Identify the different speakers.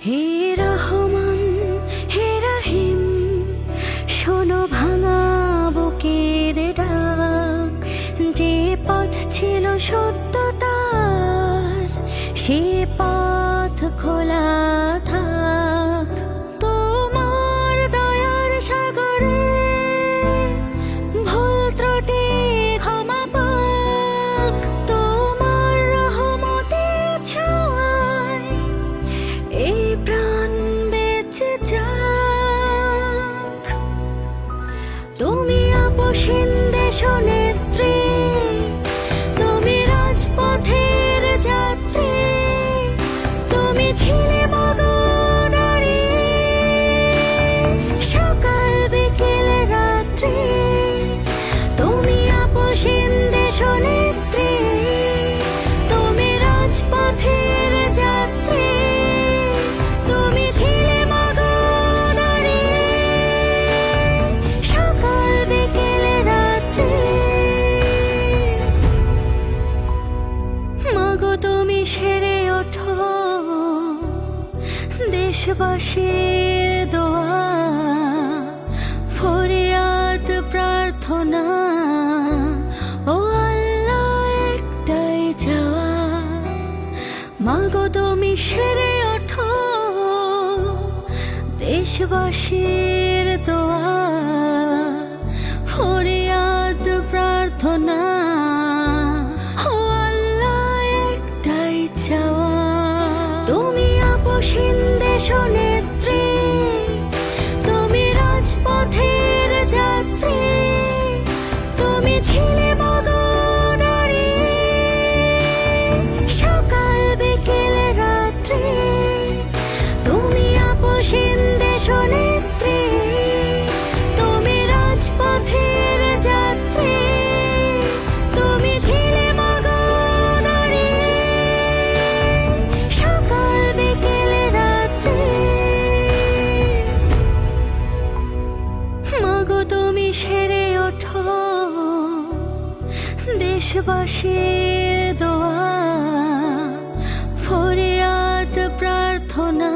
Speaker 1: হে রহমান হে রহিম, শোনো ভাঙা বুকের ডাক। যে পথ ছিল সত্যতার, সে পথ খোলা থাক। তোমার দয়ার সাগরে ভুল ত্রুটি ক্ষমা পাক। তোমার রহমতের ছোঁয়ায় এই প্রাণ বেঁচে যাক। তুমি আপসীন দেশনেত্রী, তুমি রাজপথের যাত্রী, তুমি ছিলে মগনারী। সকাল বিকেল রাত্রি তুমি আপসীন দেশনেত্রী, তুমি রাজপথের যাত্রী, তুমি ছিলে মগনারী। সকাল বিকেল রাত্রি মাগো তুমি সেরে ওঠো দেশবাসীর দোয়া, ফরিয়াদ প্রার্থনা। ও আল্লাহ একটাই চাওয়া, মাগো তুমি সেরে ওঠো দেশবাসীর দোয়া, ফরিয়াদ প্রার্থনা। ও আল্লাহ একটাই চাওয়া, তুমি আপসীন দেশনেত্রী, তুমি রাজপথের যাত্রী, তুমি ছিলে মগনারী। সকাল বিকেল রাত্রি তুমি আপসীন দেশনেত্রী, তুমি রাজপথের যাত্রী, তুমি ছিলে মগনারী। সকাল বিকেল রাত্রি মাগো তুমি সেরে ওঠো দেশবাসীর দোয়া, ফরিয়াদ প্রার্থনা।